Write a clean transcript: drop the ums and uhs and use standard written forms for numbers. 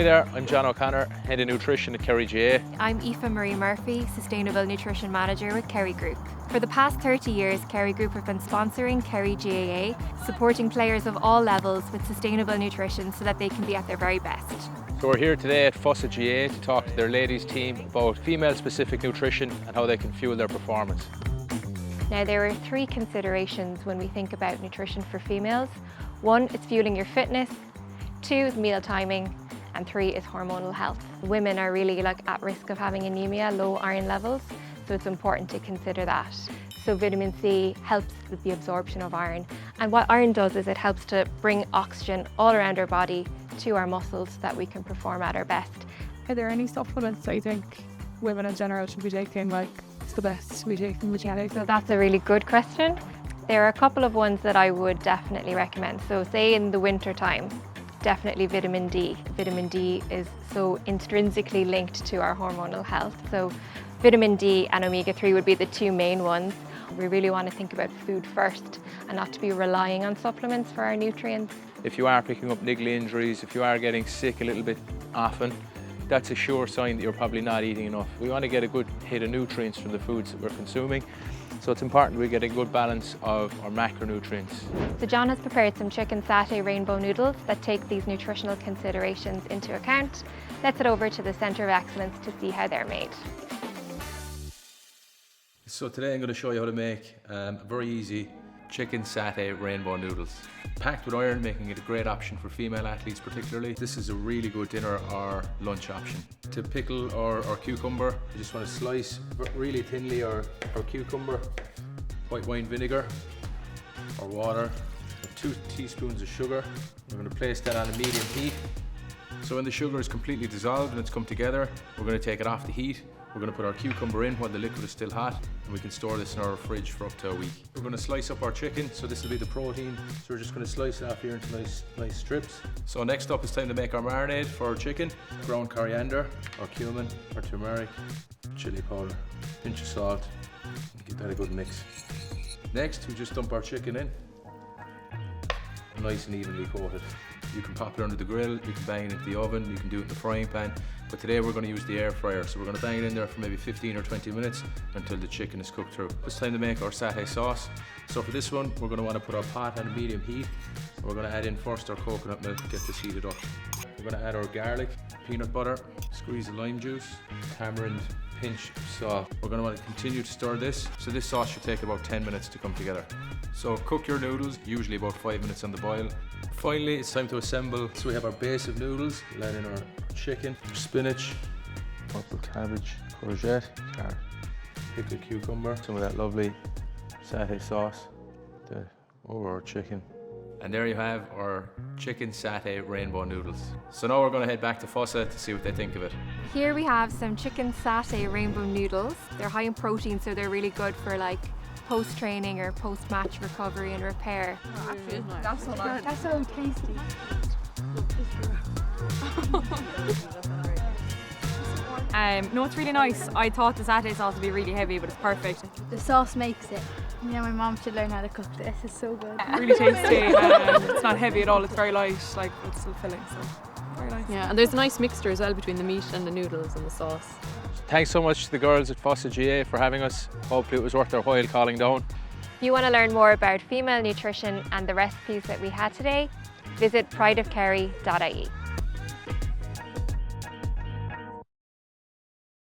Hi there, I'm John O'Connor, Head of Nutrition at Kerry GAA. I'm Aoife Marie Murphy, Sustainable Nutrition Manager with Kerry Group. For the past 30 years, Kerry Group have been sponsoring Kerry GAA, supporting players of all levels with sustainable nutrition so that they can be at their very best. So we're here today at Fossa GAA to talk to their ladies team about female-specific nutrition and how they can fuel their performance. Now, there are 3 considerations when we think about nutrition for females. 1, it's fueling your fitness. 2 is meal timing. And 3 is hormonal health. Women are really at risk of having anemia, low iron levels, so it's important to consider that. So vitamin C helps with the absorption of iron. And what iron does is it helps to bring oxygen all around our body to our muscles so that we can perform at our best. Are there any supplements I think women in general should be taking, it's the best to be taking? So that's a really good question. There are a couple of ones that I would definitely recommend. So say in the winter time, definitely vitamin D. Vitamin D is so intrinsically linked to our hormonal health. So vitamin D and omega-3 would be the 2 main ones. We really want to think about food first and not to be relying on supplements for our nutrients. If you are picking up niggly injuries, if you are getting sick a little bit often, that's a sure sign that you're probably not eating enough. We want to get a good hit of nutrients from the foods that we're consuming. So it's important we get a good balance of our macronutrients. So John has prepared some Chicken Satay Rainbow Noodles that take these nutritional considerations into account. Let's head over to the Centre of Excellence to see how they're made. So today I'm going to show you how to make a very easy Chicken Satay Rainbow Noodles. Packed with iron, making it a great option for female athletes particularly. This is a really good dinner or lunch option. To pickle our cucumber, you just want to slice really thinly our cucumber, white wine vinegar or water, 2 teaspoons of sugar. We're going to place that on a medium heat. So when the sugar is completely dissolved and it's come together, we're going to take it off the heat. We're going to put our cucumber in while the liquid is still hot, and we can store this in our fridge for up to a week. We're going to slice up our chicken, so this will be the protein. So we're just going to slice it off here into nice strips. So next up, it's time to make our marinade for our chicken. Ground coriander, or cumin, or turmeric, chili powder, pinch of salt, and give that a good mix. Next, we just dump our chicken in, nice and evenly coated. You can pop it under the grill, you can bang it into the oven, you can do it in the frying pan, but today we're going to use the air fryer, so we're going to bang it in there for maybe 15 or 20 minutes until the chicken is cooked through. It's time to make our satay sauce. So for this one, we're going to want to put our pot on a medium heat. We're going to add in first our coconut milk, get this heated up. We're going to add our garlic, peanut butter, squeeze of lime juice, tamarind, pinch of salt. We're going to want to continue to stir this, so this sauce should take about 10 minutes to come together. So cook your noodles, usually about 5 minutes on the boil. Finally, it's time to assemble. So we have our base of noodles. We'll add in our chicken, spinach, purple cabbage, courgette, carrot, pickled cucumber, some of that lovely satay sauce over our chicken. And there you have our Chicken Satay Rainbow Noodles. So now we're going to head back to Fossa to see what they think of it. Here we have some Chicken Satay Rainbow Noodles. They're high in protein, so they're really good for post-training or post-match recovery and repair. That's so nice. That's so tasty. No, it's really nice. I thought the satay sauce would be really heavy, but it's perfect. The sauce makes it. Yeah, my mom should learn how to cook this. It's so good. Really tasty. It's not heavy at all. It's very light, it's still filling, so very nice. Yeah, and there's a nice mixture as well between the meat and the noodles and the sauce. Thanks so much to the girls at Fossa GAA for having us. Hopefully it was worth their while calling down. If you want to learn more about female nutrition and the recipes that we had today, visit prideofkerry.ie.